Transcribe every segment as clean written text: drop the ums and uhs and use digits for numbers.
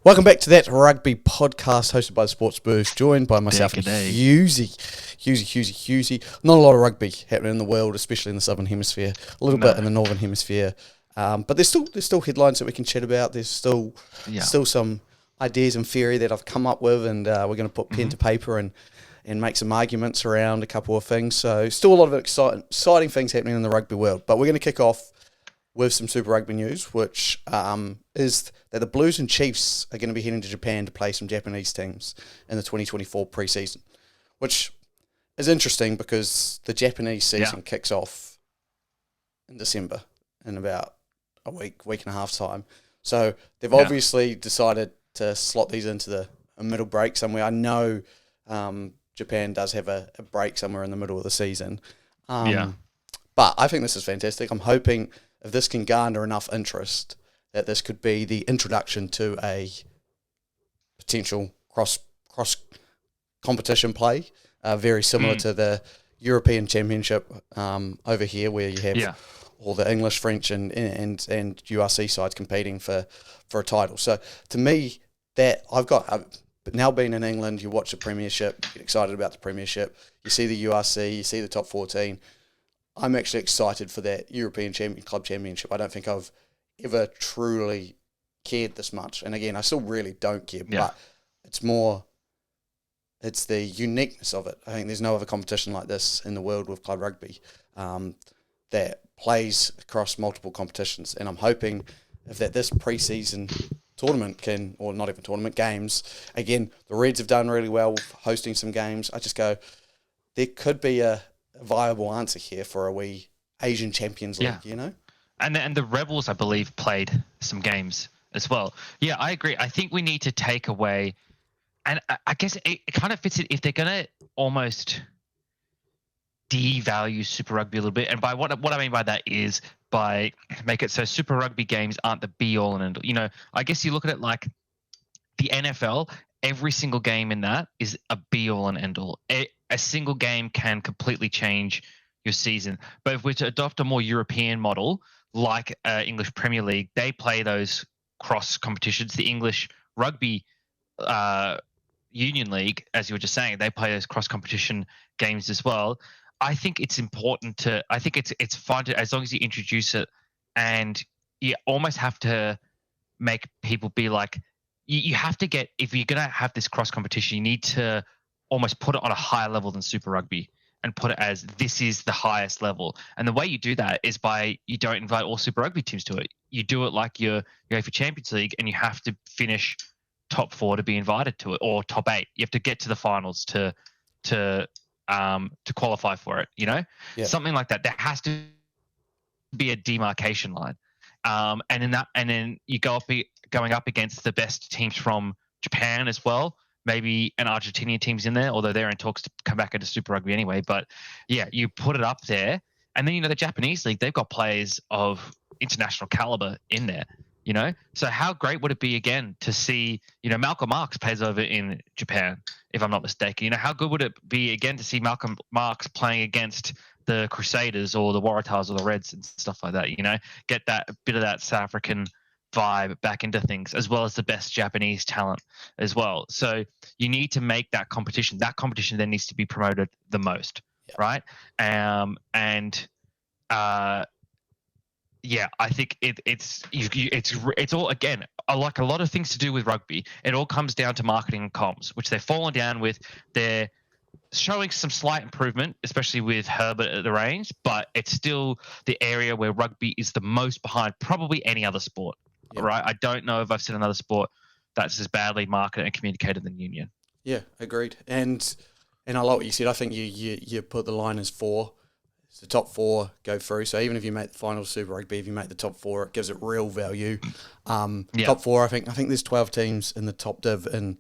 Welcome back to that rugby podcast hosted by the Sports Boost, joined by myself and Hughesy. Not a lot of rugby happening in the world, especially in the Southern Hemisphere. A little bit in the Northern Hemisphere, but there's still headlines that we can chat about. There's still some ideas and theory that I've come up with, and we're going to put pen to paper and make some arguments around a couple of things. So still a lot of exciting things happening in the rugby world. But we're going to kick off with some Super Rugby news, which is that the Blues and Chiefs are going to be heading to Japan to play some Japanese teams in the 2024 pre-season, which is interesting because the Japanese season kicks off in December in about a week and a half time. So they've obviously decided to slot these into a middle break somewhere. I know Japan does have a break somewhere in the middle of the season. But I think this is fantastic. I'm hoping if this can garner enough interest, that this could be the introduction to a potential cross competition play, very similar to the European Championship over here, where you have all the English, French, and URC sides competing for a title. So to me, that but now being in England, you watch the Premiership, you get excited about the Premiership, you see the URC, you see the top 14. I'm actually excited for that European Club Championship. I don't think I've ever truly cared this much. And again, I still really don't care, but it's the uniqueness of it. I think there's no other competition like this in the world with club rugby that plays across multiple competitions. And I'm hoping this pre-season tournament games, again, the Reds have done really well with hosting some games. I just go, there could be a viable answer here for a wee Asian Champions League, you know? And the Rebels, I believe, played some games as well. Yeah, I agree. I think we need to take away, and I guess it kind of fits it if they're going to almost devalue Super Rugby a little bit. And by what I mean by that is by make it so Super Rugby games aren't the be-all and end-all. You know, I guess you look at it like the NFL, every single game in that is a be-all and end-all. A single game can completely change your season. But if we're to adopt a more European model, like English Premier League, they play those cross competitions. The English Rugby Union League, as you were just saying, they play those cross competition games as well. I think it's important I think it's fun to, as long as you introduce it, and you almost have to make people be like, you have to get, if you're going to have this cross competition, you need to almost put it on a higher level than Super Rugby and put it as this is the highest level. And the way you do that is you don't invite all Super Rugby teams to it. You do it like you go for Champions League, and you have to finish top 4 to be invited to it, or top 8. You have to get to the finals to qualify for it, you know? Something like that. There has to be a demarcation line. And then you going up against the best teams from Japan as well. Maybe an Argentinian team's in there, although they're in talks to come back into Super Rugby anyway. But yeah, you put it up there. And then, the Japanese league, they've got players of international caliber in there, So how great would it be again to see, Malcolm Marx plays over in Japan, if I'm not mistaken. How good would it be again to see Malcolm Marx playing against the Crusaders or the Waratahs or the Reds and stuff like that, Get that bit of that South African vibe back into things, as well as the best Japanese talent as well. So you need to make that competition. That competition then needs to be promoted the most, right? I think it's all, again, like a lot of things to do with rugby. It all comes down to marketing and comms, which they've fallen down with. They're showing some slight improvement, especially with Herbert at the reins, but it's still the area where rugby is the most behind probably any other sport. Right? I don't know if I've seen another sport that's as badly marketed and communicated than Union. Yeah, agreed. And I like what you said. I think you put the line as 4. It's the top 4 go through. So even if you make the final Super Rugby, if you make the top 4, it gives it real value. Top 4, I think there's 12 teams in the top div in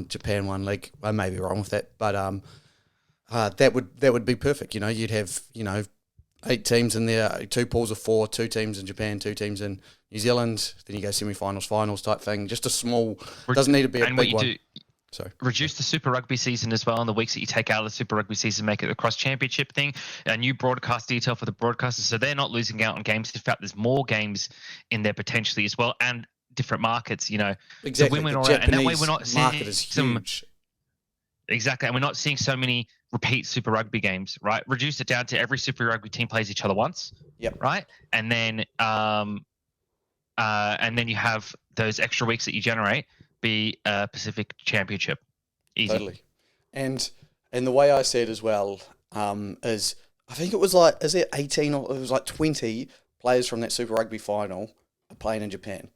Japan 1 league. I may be wrong with that, but that would be perfect. You'd have 8 teams in there, 2 pools of 4, 2 teams in Japan, 2 teams in New Zealand. Then you go semi-finals, finals type thing. Just a small. Doesn't need to be a big one. Reduce the Super Rugby season as well, and the weeks that you take out of the Super Rugby season, make it a cross-championship thing, a new broadcast detail for the broadcasters, so they're not losing out on games. In fact, there's more games in there potentially as well, and different markets, Exactly. to win all around. And that way we're not seeing market is huge. Exactly. And we're not seeing so many repeat Super Rugby games, right? Reduce it down to every Super Rugby team plays each other once. Yep. Right. And then you have those extra weeks that you generate be a Pacific Championship. Easy. Totally. And the way I see it as well is I think it was like, is it 18 or it was like 20 players from that Super Rugby final are playing in Japan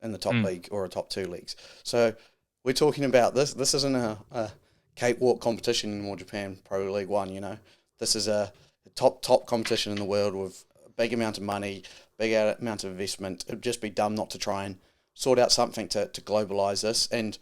in the top league or a top 2 leagues. So we're talking about this. This isn't a cakewalk competition anymore, Japan Pro League 1, This is a top competition in the world with a big amount of money, big amount of investment. It would just be dumb not to try and sort out something to globalise this and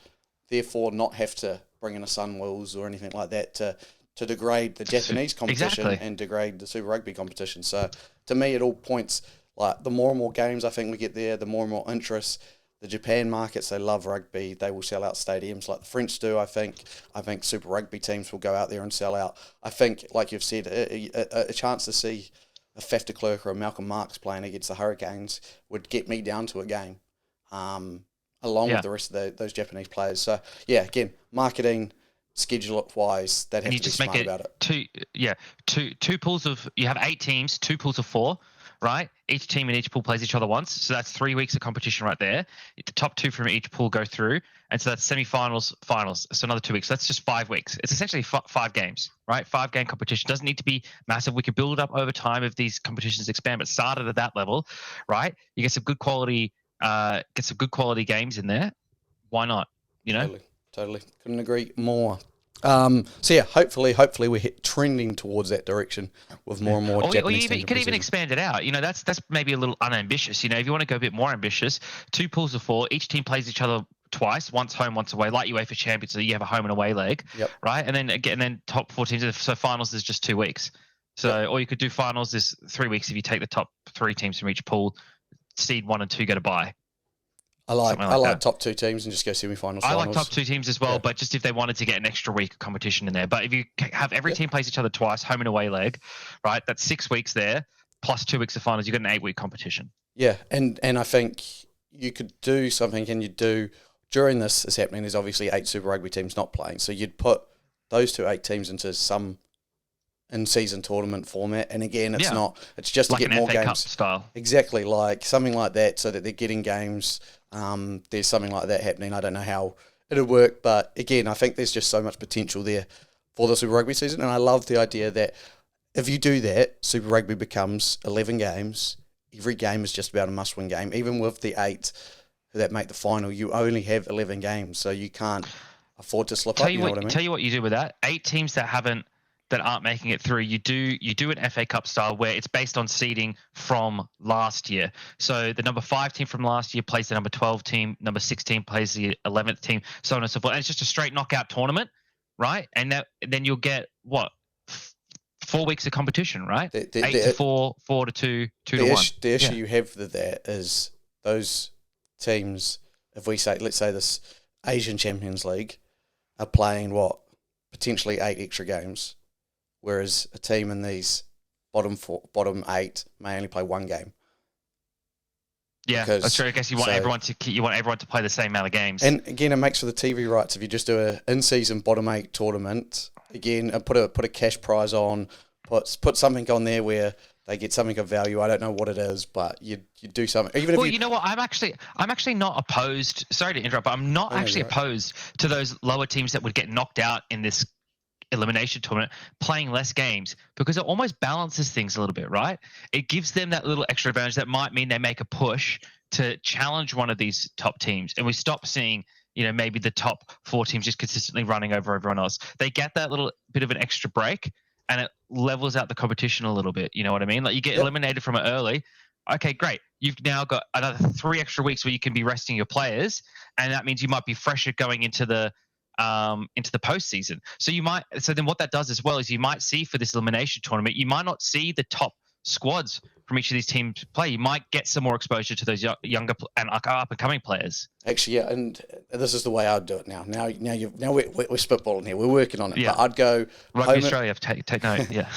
therefore not have to bring in a Sunwolves or anything like that to degrade the Japanese competition and degrade the Super Rugby competition. So to me, it all points, like, the more and more games I think we get there, the more and more interest. The Japan markets, they love rugby. They will sell out stadiums like the French do, I think. I think Super Rugby teams will go out there and sell out. I think, like you've said, a chance to see a Faf de Klerk or a Malcolm Marx playing against the Hurricanes would get me down to a game, along with the rest of those Japanese players. So, yeah, again, marketing, schedule-wise, they'd have to be smart about it. Two pools of... You have 8 teams, 2 pools of 4. Right? Each team in each pool plays each other once. So that's 3 weeks of competition right there. The top 2 from each pool go through. And so that's semi-finals, finals. So another 2 weeks. So that's just 5 weeks. It's essentially 5 games, right? 5-game competition. Doesn't need to be massive. We can build it up over time if these competitions expand, but started at that level, right? You get some good quality games in there. Why not? Totally. Couldn't agree more. So yeah, hopefully we're trending towards that direction with more and more Japanese teams. You could even expand it out. That's maybe a little unambitious. If you want to go a bit more ambitious, 2 pools of 4. Each team plays each other twice, once home, once away, like UEFA Champions. So you have a home and away leg, right? And then top 4 teams. So finals is just 2 weeks. So or you could do finals is 3 weeks if you take the top 3 teams from each pool. Seed 1 and 2 get a bye. I like top 2 teams and just go semi-finals. I like top 2 teams as well, but just if they wanted to get an extra week of competition in there. But if you have every team plays each other twice, home and away leg, right? That's 6 weeks there, plus 2 weeks of finals. You got an 8-week competition. Yeah, and I think you could do something, and you'd do during this is happening. There's obviously 8 Super Rugby teams not playing, so you'd put those 8 teams into some in-season tournament format, and again, it's just to get more games. Cup style. Exactly, like something like that, so that they're getting games. There's something like that happening. I don't know how it'll work, but again, I think there's just so much potential there for the Super Rugby season, and I love the idea that if you do that, Super Rugby becomes 11 games. Every game is just about a must-win game. Even with the 8 that make the final, you only have 11 games, so you can't afford to slip up. You know what I mean? Tell you what you do with that. 8 teams that aren't making it through, you do an FA Cup style where it's based on seeding from last year. So the number 5 team from last year plays the number 12 team, number 6 team plays the 11th team, so on and so forth. And it's just a straight knockout tournament, right? And then you'll get 4 weeks of competition, right? 8 to 4, 4 to 2, 2 to 1. The issue you have with that is those teams, if we say, let's say this Asian Champions League, are playing potentially 8 extra games, whereas a team in these bottom 8 may only play 1 game. Yeah, that's true. I guess you want everyone to play the same amount of games. And again, it makes for the TV rights. If you just do a in-season bottom 8 tournament, again, put a cash prize on, put something on there where they get something of value. I don't know what it is, but you do something. You know what? I'm actually not opposed. Sorry to interrupt, but I'm not opposed to those lower teams that would get knocked out in this elimination tournament playing less games, because it almost balances things a little bit, right? It gives them that little extra advantage that might mean they make a push to challenge one of these top teams, and we stop seeing maybe the top 4 teams just consistently running over everyone else. They get that little bit of an extra break, and it levels out the competition a little bit. You know what I mean? Like, you get eliminated from it early. Okay, great. You've now got another 3 extra weeks where you can be resting your players, and that means you might be fresher going into the postseason. So then what that does as well is you might see for this elimination tournament, you might not see the top squads from each of these teams play, you might get some more exposure to those younger and up-and-coming players. Actually, yeah, and this is the way I'd do it now. Now we're spitballing here. We're working on it. Yeah. But I'd go Rugby Australia, take note. Yeah.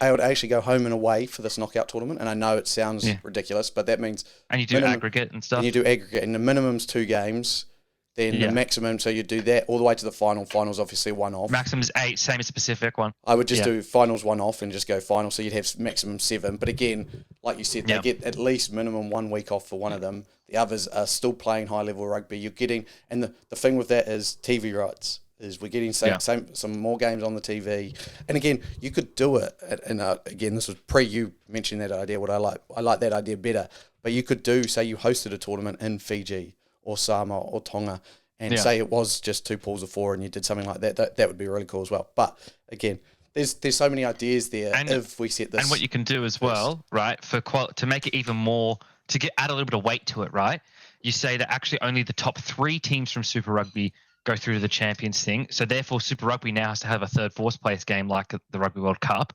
I would actually go home and away for this knockout tournament, and I know it sounds ridiculous, but that means and you do aggregate and stuff. And you do aggregate, and the minimum's 2 games. Then the maximum, so you do that all the way to the final. Finals obviously 1 off. Maximum's 8, same as the Pacific one. I would just do finals 1 off and just go final, so you'd have maximum 7. But again, like you said, they get at least minimum 1 week off for one of them. The others are still playing high level rugby. You're getting, and the thing with that is TV rights. Is we're getting some more games on the TV, and again, you could do it. And again, this was pre you mentioning that idea. What I like that idea better. But you could do, say, you hosted a tournament in Fiji or Samoa or Tonga, and say it was just 2 pools of 4, and you did something like that. That would be really cool as well. But again, there's so many ideas there. And if we set this, and what you can do as well, right, to make it even more, to add a little bit of weight to it, right? You say that actually only the top 3 teams from Super Rugby go through to the Champions thing. So therefore, Super Rugby now has to have a 3rd, 4th place game like the Rugby World Cup,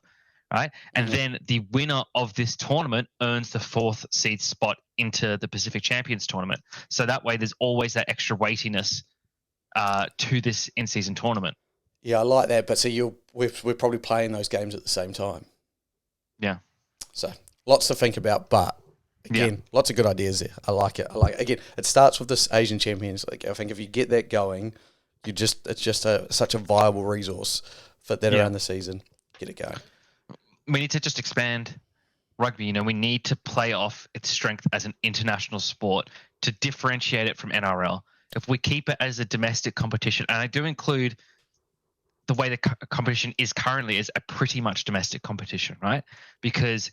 right? And then the winner of this tournament earns the 4th seed spot into the Pacific Champions tournament. So that way, there's always that extra weightiness to this in-season tournament. Yeah, I like that. But see, we're probably playing those games at the same time. Yeah. So lots to think about, but again, lots of good ideas there. I like it. Again, it starts with this Asian Champions. Like, I think if you get that going, it's just such a viable resource for that around the season. Get it going. We need to just expand rugby. You know, we need to play off its strength as an international sport to differentiate it from NRL. If we keep it as a domestic competition, and I do include the way the competition is currently is a pretty much domestic competition, right? Because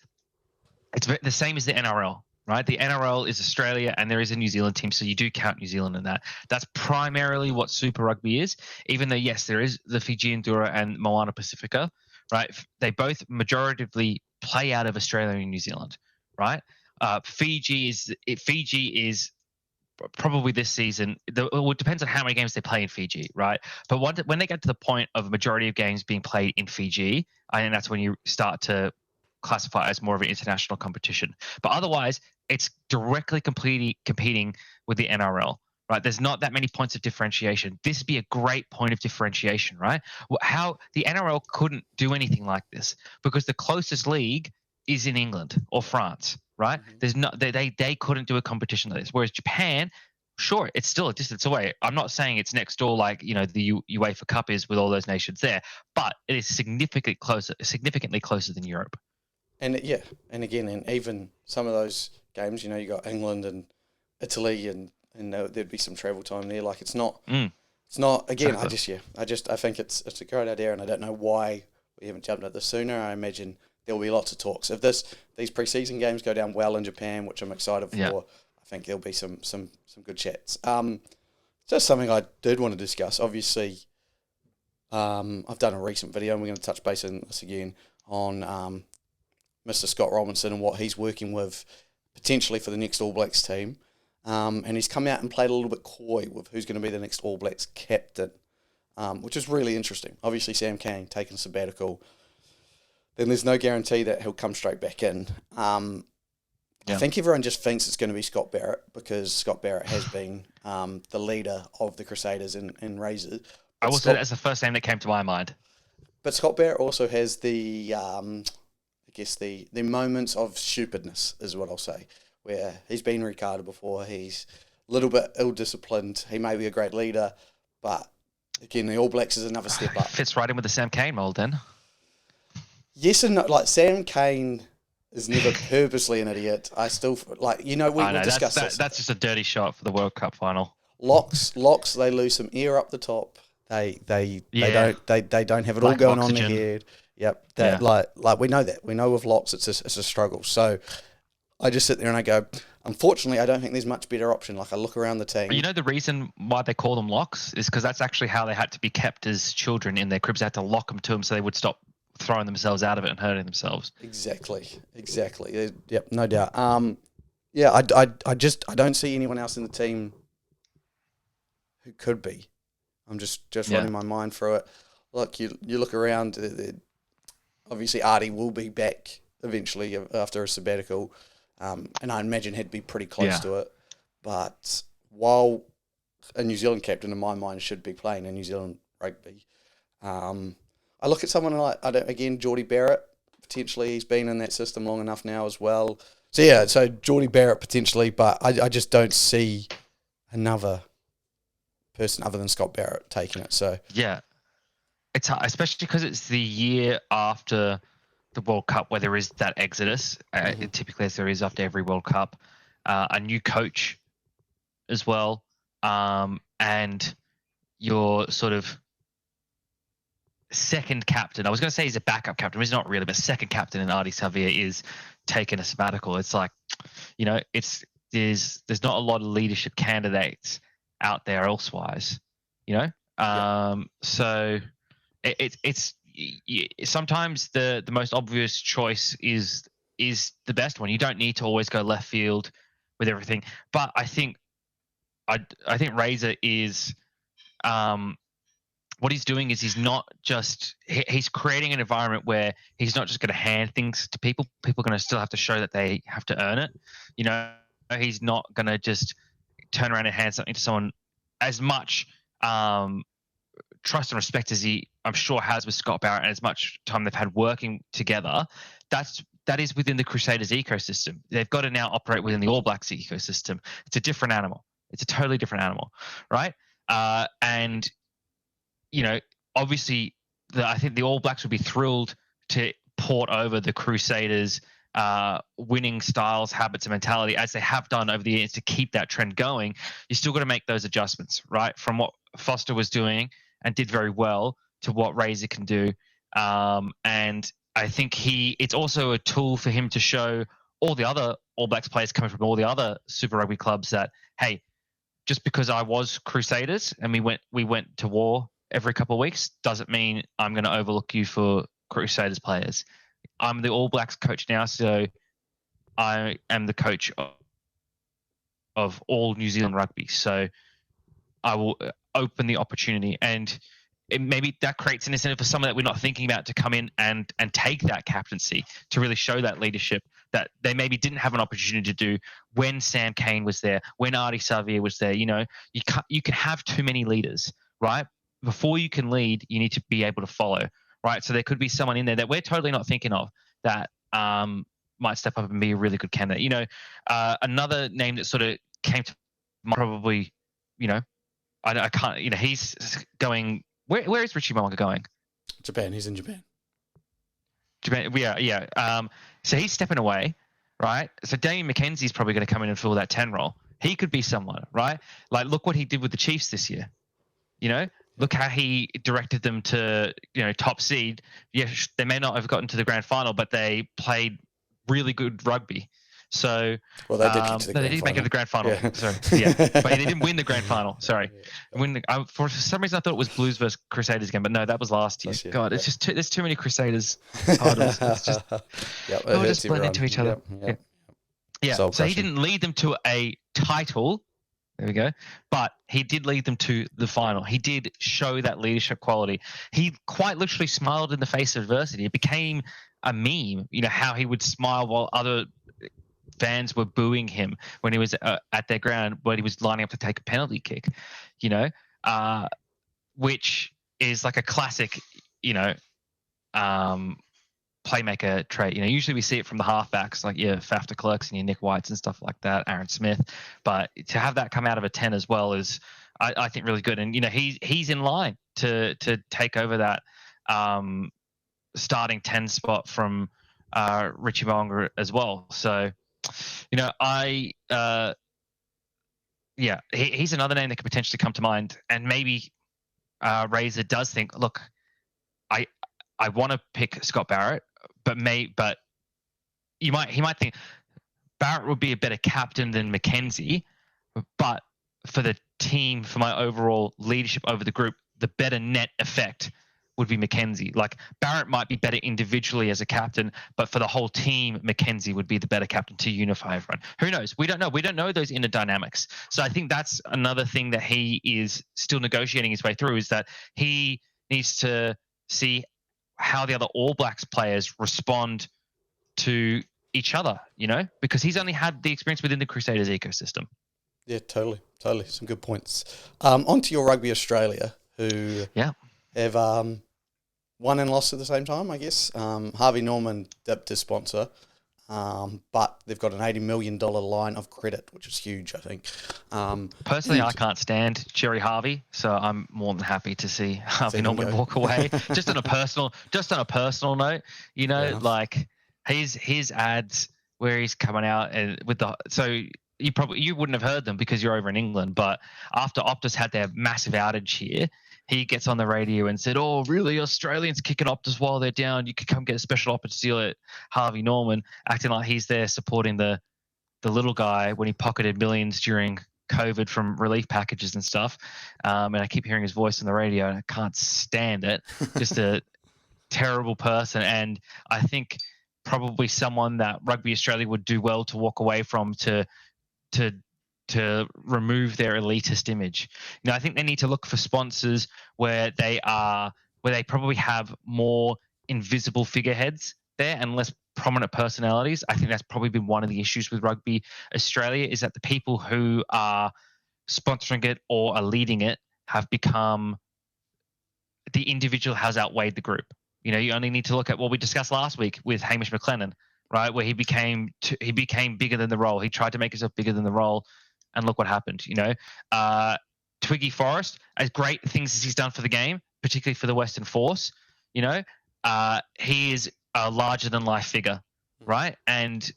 it's the same as the NRL, right? The NRL is Australia and there is a New Zealand team, so you do count New Zealand in that. That's primarily what Super Rugby is, even though, yes, there is the Fiji Endura and Moana Pacifica, right? They both majoritively play out of Australia and New Zealand, right? Fiji is probably this season, it depends on how many games they play in Fiji, right? But when they get to the point of a majority of games being played in Fiji, I think that's when you start to classify as more of an international competition. But otherwise, it's directly competing with the NRL, right? There's not that many points of differentiation. This would be a great point of differentiation, right? How the NRL couldn't do anything like this because the closest league is in England or France, right? There's not they couldn't do a competition like this. Whereas Japan, sure, it's still a distance away. I'm not saying it's next door like, you know, the UEFA Cup is with all those nations there, but it is significantly closer than Europe. And and again, and even some of those games, you know, you got England and Italy, and there'd be some travel time there. Like it's not. Again, exactly. I think it's a great idea, and I don't know why we haven't jumped at this sooner. I imagine there'll be lots of talks. If these preseason games go down well in Japan, which I'm excited for, I think there'll be some good chats. Just something I did want to discuss. Obviously, I've done a recent video, and we're going to touch base on this again on Mr. Scott Robinson and what he's working with potentially for the next All Blacks team. And he's come out and played a little bit coy with who's going to be the next All Blacks captain, which is really interesting. Obviously, Sam Cane taking a sabbatical. Then there's no guarantee that he'll come straight back in. I think everyone just thinks it's going to be Scott Barrett because Scott Barrett has been the leader of the Crusaders and Razors. I will say that's the first name that came to my mind. But Scott Barrett also has the the moments of stupidness is what I'll say, where he's been Ricardo before. He's a little bit ill-disciplined. He may be a great leader, but again, the All Blacks is another step up. Fits right in with the Sam Cane mold then. Yes and no. Like, Sam Cane is never purposely an idiot. I still, like, you know, we've discussed this. That's just a dirty shot for the World Cup final. Locks, they lose some air up the top. They don't have it all going on in their head. Yep. Like we know that. We know with locks it's a struggle. So I just sit there and I go, unfortunately, I don't think there's much better option. Like, I look around the team. You know the reason why they call them locks is because that's actually how they had to be kept as children in their cribs. They had to lock them to them so they would stop throwing themselves out of it and hurting themselves. Exactly. Yep, no doubt. I don't see anyone else in the team who could be. I'm just running my mind through it. Look, you look around. Obviously, Artie will be back eventually after a sabbatical, and I imagine he'd be pretty close to it. But while a New Zealand captain, in my mind, should be playing in New Zealand rugby, I look at someone like, Geordie Barrett, potentially. He's been in that system long enough now as well. So Geordie Barrett potentially, but I just don't see another person other than Scott Barrett taking it. So yeah, it's hard, especially because it's the year after the World Cup where there is that exodus, typically as there is after every World Cup, a new coach as well, and your sort of second captain. I was going to say he's a backup captain, but he's not really. But second captain in Ardie Savea is taking a sabbatical. It's like, there's not a lot of leadership candidates out there elsewise, So it's sometimes the most obvious choice is the best one. You don't need to always go left field with everything. But I think Razor is what he's doing is he's not just he's creating an environment where he's not just going to hand things to people. People are going to still have to show that they have to earn it. He's not going to just turn around and hand something to someone. As much trust and respect as he, I'm sure, has with Scott Barrett, and as much time they've had working together, that is within the Crusaders ecosystem. They've got to now operate within the All Blacks ecosystem. It's a different animal. It's a totally different animal, right? And obviously, I think the All Blacks would be thrilled to port over the Crusaders' winning styles, habits, and mentality, as they have done over the years, to keep that trend going. You still got to make those adjustments, right? From what Foster was doing and did very well to what Razor can do. And I think it's also a tool for him to show all the other All Blacks players coming from all the other Super Rugby clubs that, hey, just because I was Crusaders and we went to war every couple of weeks doesn't mean I'm going to overlook you for Crusaders players. I'm the All Blacks coach now, so I am the coach of all New Zealand rugby. So I will open the opportunity, and maybe that creates an incentive for someone that we're not thinking about to come in and take that captaincy, to really show that leadership that they maybe didn't have an opportunity to do when Sam Cane was there, when Ardie Savea was there. You can have too many leaders, right? Before you can lead, you need to be able to follow, right? So there could be someone in there that we're totally not thinking of that might step up and be a really good candidate. Another name that sort of came to mind, probably, I can't, he's going. Where is Richie Mo'unga going? Japan. He's in Japan. Japan. Yeah. So he's stepping away, right? So Damian McKenzie's probably going to come in and fill that 10 role. He could be someone, right? Like, look what he did with the Chiefs this year. Look how he directed them to, top seed. Yes, they may not have gotten to the grand final, but they played really good rugby. So, well, they did get to the grand final. They did make it to the grand final. Yeah. Sorry, yeah, but they didn't win the grand final. Sorry, for some reason I thought it was Blues versus Crusaders again, but no, that was last year. God, it's just there's too many Crusaders titles. It's just they all just blend into each other. Yeah. So he didn't lead them to a title. There we go. But he did lead them to the final. He did show that leadership quality. He quite literally smiled in the face of adversity. It became a meme, how he would smile while other fans were booing him when he was at their ground, when he was lining up to take a penalty kick, which is like a classic, playmaker trait. Usually we see it from the halfbacks, like your Faf de Klerks and your Nick Whites and stuff like that, Aaron Smith. But to have that come out of a 10 as well is, I think, really good. And he's in line to take over that starting 10 spot from Richie Mo'unga as well. So, he's another name that could potentially come to mind. And maybe Razor does think, look, I want to pick Scott Barrett, but he might think Barrett would be a better captain than McKenzie, but for the team, for my overall leadership over the group, the better net effect would be McKenzie. Like, Barrett might be better individually as a captain, but for the whole team, McKenzie would be the better captain to unify everyone. Who knows? We don't know. We don't know those inner dynamics. So I think that's another thing that he is still negotiating his way through, is that he needs to see how the other All Blacks players respond to each other, because he's only had the experience within the Crusaders ecosystem. Yeah, totally. Some good points. On to your Rugby Australia, who have won and lost at the same time, I guess. Harvey Norman dipped his sponsor, but they've got an $80 million line of credit, which is huge, I think. Personally, I can't stand Jerry Harvey, so I'm more than happy to see Harvey Norman walk away. just on a personal note, like his ads where he's coming out and you wouldn't have heard them because you're over in England, but after Optus had their massive outage here, he gets on the radio and said, "Oh, really? Australians kicking Optus while they're down? You could come get a special Optus deal at Harvey Norman," acting like he's there supporting the little guy when he pocketed millions during COVID from relief packages and stuff. And I keep hearing his voice on the radio, and I can't stand it. Just a terrible person, and I think probably someone that Rugby Australia would do well to walk away from to remove their elitist image. I think they need to look for sponsors where they probably have more invisible figureheads there and less prominent personalities. I think that's probably been one of the issues with Rugby Australia, is that the people who are sponsoring it or are leading it have become, the individual has outweighed the group. You only need to look at what we discussed last week with Hamish McLennan, right, where he became bigger than the role. He tried to make himself bigger than the role, and look what happened. Twiggy Forrest, as great things as he's done for the game, particularly for the Western Force, he is a larger than life figure, right? And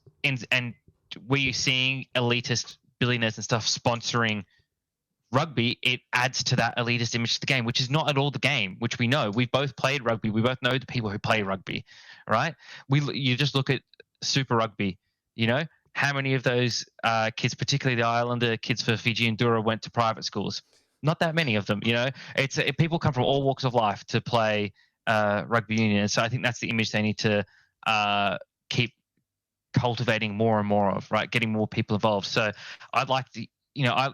we're seeing elitist billionaires and stuff sponsoring rugby. It adds to that elitist image of the game, which is not at all the game, which we know. We've both played rugby. We both know the people who play rugby, right? You just look at Super Rugby, how many of those kids, particularly the Islander kids for Fiji and Dura, went to private schools? Not that many of them, people come from all walks of life to play rugby union. So I think that's the image they need to keep cultivating more and more of, right? Getting more people involved. So I'd like to,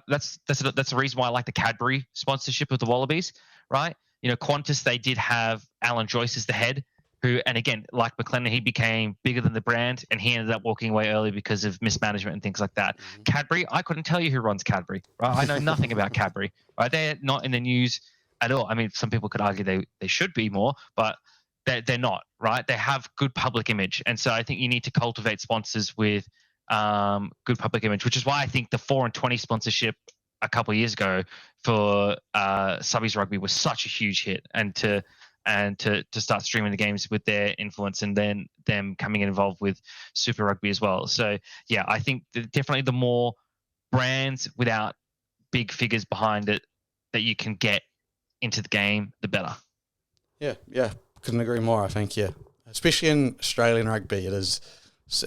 that's the reason why I like the Cadbury sponsorship of the Wallabies, right? Qantas, they did have Alan Joyce as the head, who, and again, like McLennan, he became bigger than the brand, and he ended up walking away early because of mismanagement and things like that. Mm-hmm. Cadbury, I couldn't tell you who runs Cadbury, right? I know nothing about Cadbury, right? They're not in the news at all. I mean, some people could argue they should be more, but they're not, right? They have good public image. And so I think you need to cultivate sponsors with good public image, which is why I think the 4 and 20 sponsorship a couple of years ago for Subbies Rugby was such a huge hit, and to start streaming the games with their influence, and then them coming involved with Super Rugby as well. So yeah, I think definitely the more brands without big figures behind it that you can get into the game, the better. Yeah, couldn't agree more. I think, yeah, especially in Australian rugby, it is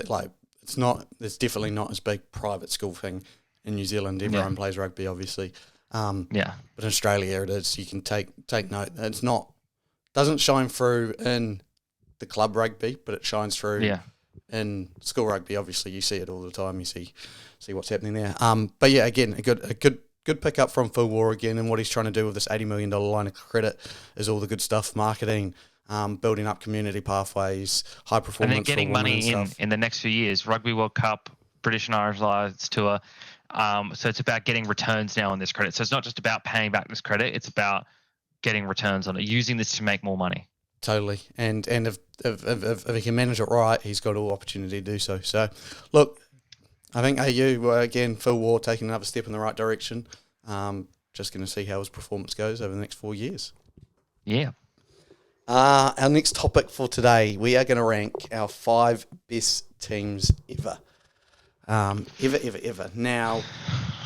like it's definitely not as big private school thing. In New Zealand, everyone plays rugby, obviously. But in Australia, it is. You can take note. It's not. Doesn't shine through in the club rugby, but it shines through in school rugby. Obviously, you see it all the time. You see what's happening there. But yeah, again, a good pick up from Phil Waugh again, and what he's trying to do with this $80 million line of credit is all the good stuff, marketing, building up community pathways, high performance, and then getting money in the next few years. Rugby World Cup, British and Irish Lions Tour. So it's about getting returns now on this credit. So it's not just about paying back this credit; it's about getting returns on it, using this to make more money. Totally, and if he can manage it right, he's got all opportunity to do so. So, look, I think AU again, Phil Waugh taking another step in the right direction. Just going to see how his performance goes over the next 4 years. Yeah. Our next topic for today, we are going to rank our 5 best teams ever. Ever. Now,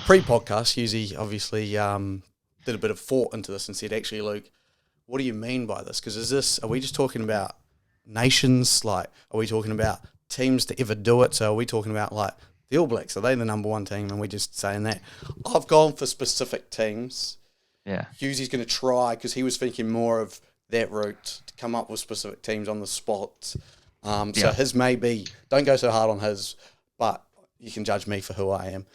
pre-podcast, Husey obviously did a bit of thought into this and said, actually, Luke, what do you mean by this? Because are we just talking about nations? Like, are we talking about teams to ever do it? So are we talking about, like, the All Blacks? Are they the number one team? And we're just saying that. I've gone for specific teams. Yeah. Husey's going to try, because he was thinking more of that route, to come up with specific teams on the spot. So his may be, don't go so hard on his, but you can judge me for who I am.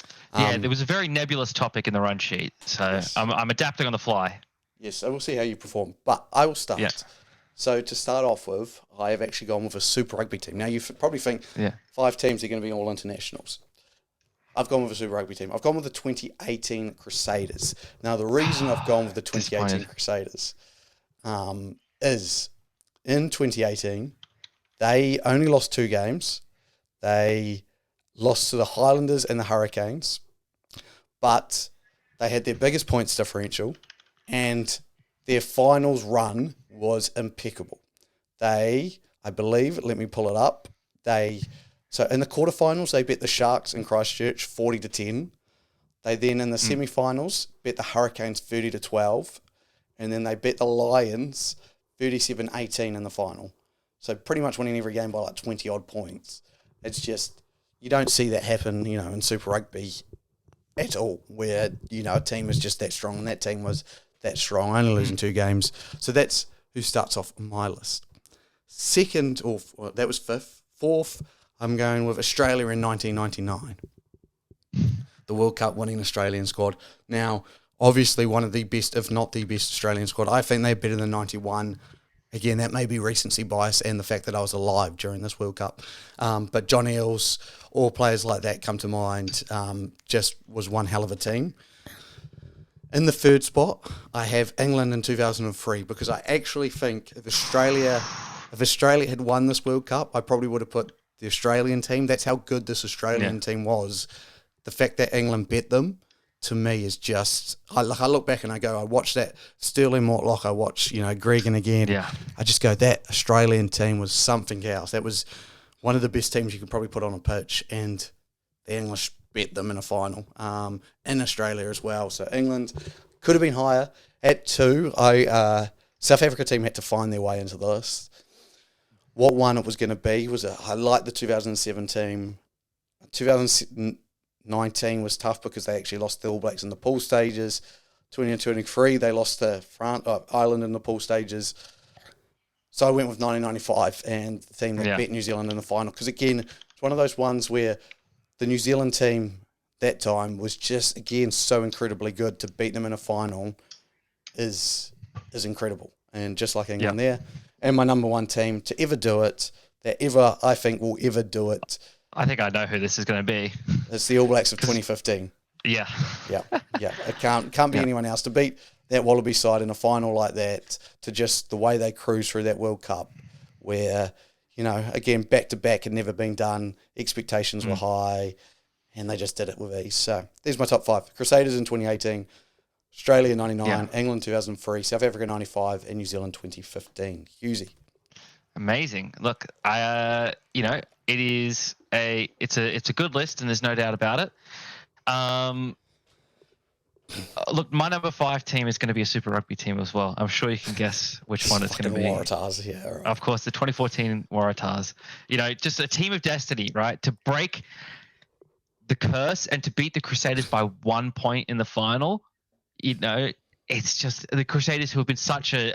There was a very nebulous topic in the run sheet, so yes. I'm adapting on the fly. Yes, so we'll see how you perform. But I will start. Yeah. So to start off with, I have actually gone with a Super Rugby team. Now you probably think 5 teams are going to be all internationals. I've gone with a Super Rugby team. I've gone with the 2018 Crusaders. Now the reason I've gone with the 2018 Crusaders is in 2018 they only lost 2 games. They lost to the Highlanders and the Hurricanes, but they had their biggest points differential, and their finals run was impeccable. They, I believe, let me pull it up. So in the quarterfinals, they beat the Sharks in Christchurch 40-10. They then in the semi-finals beat the Hurricanes 30-12, and then they beat the Lions 37-18 in the final. So pretty much winning every game by like 20 odd points. It's just, you don't see that happen, in Super Rugby at all, where, a team is just that strong, and that team was that strong, only losing 2 games. So that's who starts off on my list. Second, that was fifth. Fourth, I'm going with Australia in 1999. The World Cup winning Australian squad. Now, obviously one of the best, if not the best Australian squad. I think they're better than 91. Again, that may be recency bias and the fact that I was alive during this World Cup. But John Eales, all players like that come to mind, just was one hell of a team. In the third spot, I have England in 2003 because I actually think if Australia had won this World Cup, I probably would have put the Australian team. That's how good this Australian team was. The fact that England bet them, to me, is just... I look back and I go, I watch that Sterling Mortlock, I watch, Gregan again. Yeah. I just go, that Australian team was something else. That was one of the best teams you could probably put on a pitch, and the English bet them in a final in Australia as well. So England could have been higher. At 2, South Africa team had to find their way into the list. What one it was going to be was I like the 2007 team. 2019 was tough because they actually lost the All Blacks in the pool stages. 2023 they lost to Ireland in the pool stages. So I went with 1995 and the team that beat New Zealand in the final, because again it's one of those ones where the New Zealand team that time was just, again, so incredibly good. To beat them in a final is incredible. And just like England there. And my number one team to ever do it, I think will ever do it. I think I know who this is going to be. It's the All Blacks of 2015. Yeah. Yeah. It can't be anyone else. To beat that Wallaby side in a final like that, to just the way they cruise through that World Cup, where... again, back-to-back had never been done. Expectations were high, and they just did it with ease. So there's my top 5. Crusaders in 2018, Australia 99, England 2003, South Africa 95, and New Zealand 2015. Hughesy. Amazing. Look, it's a good list, and there's no doubt about it. Look, my number 5 team is going to be a Super Rugby team as well. I'm sure you can guess which one it's going to be. Waratahs, yeah. Right. Of course, the 2014 Waratahs. Just a team of destiny, right? To break the curse and to beat the Crusaders by 1 point in the final. It's just the Crusaders, who have been such a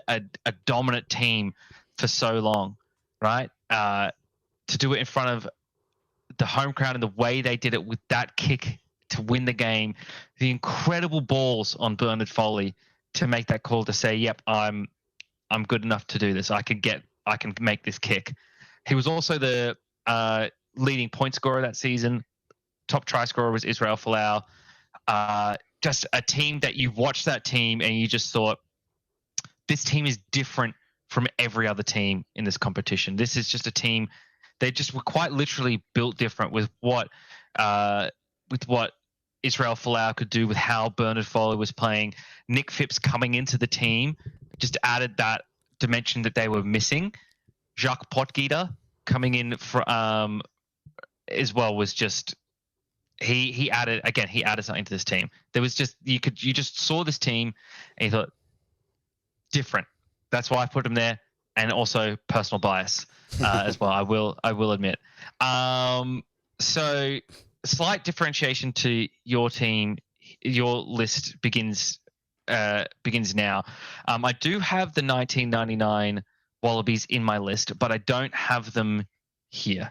dominant team for so long, right? To do it in front of the home crowd and the way they did it with that kick to win the game, the incredible balls on Bernard Foley to make that call to say, "Yep, I'm good enough to do this. I can make this kick." He was also the leading point scorer that season. Top try scorer was Israel Folau. Just a team that you watched that team and you just thought, this team is different from every other team in this competition. This is just a team. They just were quite literally built different with what Israel Folau could do, with how Bernard Foley was playing. Nick Phipps coming into the team just added that dimension that they were missing. Jacques Potgieter coming in as well was just he added something to this team. There was just you just saw this team and you thought, different. That's why I put them there, and also personal bias as well. I will admit. So slight differentiation to your team. Your list begins now. I do have the 1999 Wallabies in my list, but I don't have them here.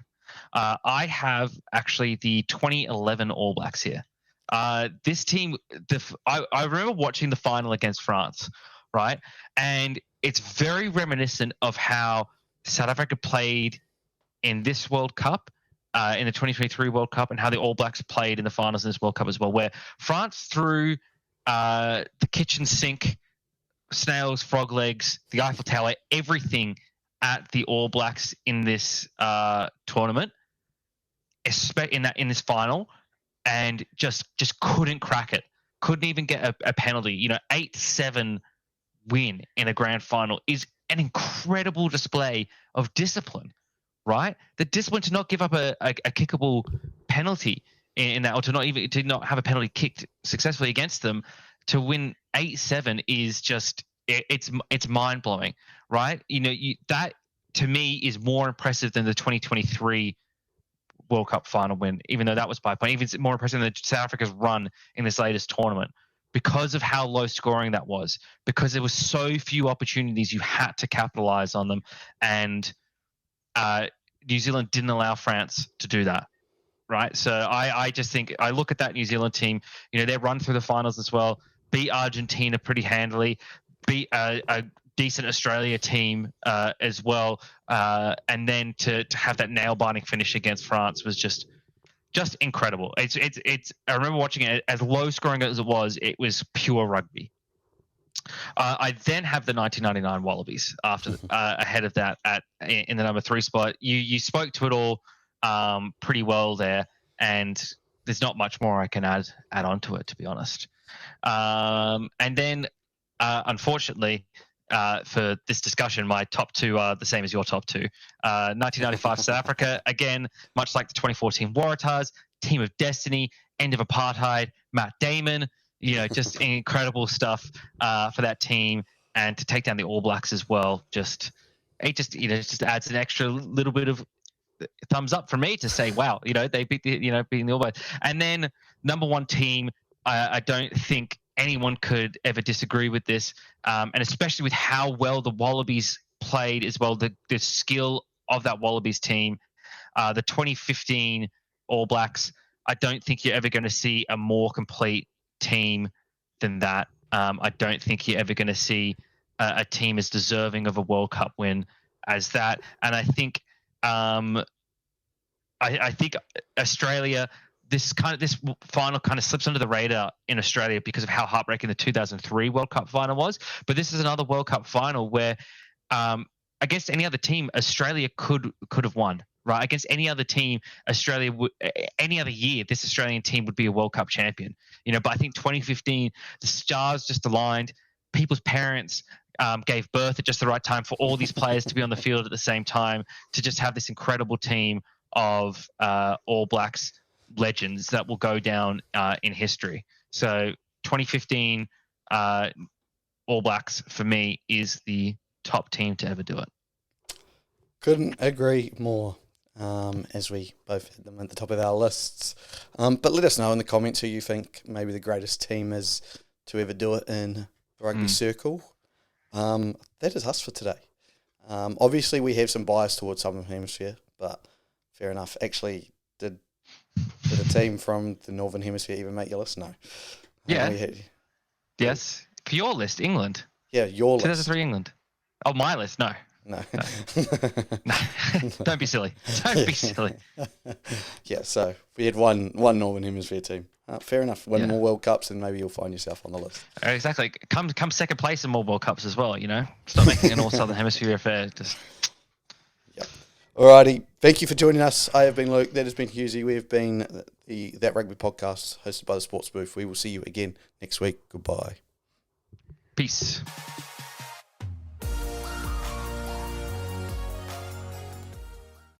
I have actually the 2011 All Blacks here. This team, I remember watching the final against France, right? And it's very reminiscent of how South Africa played in this World Cup, in the 2023 World Cup, and how the All Blacks played in the finals in this World Cup as well, where France threw the kitchen sink, snails, frog legs, the Eiffel Tower, everything at the All Blacks in this tournament, in this final, and just couldn't crack it. Couldn't even get a penalty. 8-7 win in a grand final is an incredible display of discipline, right? The discipline to not give up a kickable penalty in that, or to not have a penalty kicked successfully against them, to win 8-7 is just it's mind blowing, right? That to me is more impressive than the 2023 World Cup final win, even though that was by point. Even more impressive than South Africa's run in this latest tournament, because of how low scoring that was, because there were so few opportunities, you had to capitalize on them, and New Zealand didn't allow France to do that, right? So I just think, I look at that New Zealand team, they run through the finals as well, beat Argentina pretty handily, beat a decent Australia team as well, and then to have that nail-biting finish against France was just incredible. It's I remember watching it, as low scoring as it was pure rugby. I then have the 1999 Wallabies ahead of that in the number 3 spot. You spoke to it all pretty well there, and there's not much more I can add on to it, to be honest. And then unfortunately, for this discussion, my top 2 are the same as your top 2. 1995 South Africa, again, much like the 2014 Waratahs, team of destiny, end of apartheid, Matt Damon, just incredible stuff for that team, and to take down the All Blacks as well. It just adds an extra little bit of thumbs up for me to say, wow, they beat beating the All Blacks. And then number 1 team, I don't think anyone could ever disagree with this, and especially with how well the Wallabies played as well, the skill of that Wallabies team, the 2015 All Blacks. I don't think you're ever going to see a more complete team than that. I don't think you're ever going to see a team as deserving of a World Cup win as that. And I think I think Australia, this final kind of slips under the radar in Australia because of how heartbreaking the 2003 World Cup final was. But this is another World Cup final where against any other team, Australia could have won. Right, against any other team, any other year, this Australian team would be a World Cup champion. But I think 2015, the stars just aligned. People's parents gave birth at just the right time for all these players to be on the field at the same time, to just have this incredible team of All Blacks legends that will go down in history. So 2015 All Blacks, for me, is the top team to ever do it. Couldn't agree more. As we both had them at the top of our lists. But let us know in the comments who you think maybe the greatest team is to ever do it in the rugby circle. That is us for today. Obviously, we have some bias towards Southern Hemisphere, but fair enough. Actually, did a team from the Northern Hemisphere even make your list? No. Yeah. Yes. For your list, England. Yeah, your list. 2003 England. Oh, my list? No. No. Don't be silly. Don't be silly. Yeah, so we had one Northern Hemisphere team. Fair enough. Win more World Cups and maybe you'll find yourself on the list. Exactly. Come second place in more World Cups as well, Stop making an all Southern Hemisphere affair. Yep. Alrighty. Thank you for joining us. I have been Luke. That has been Hughesy. We have been That Rugby Podcast hosted by the Sports Booth. We will see you again next week. Goodbye. Peace.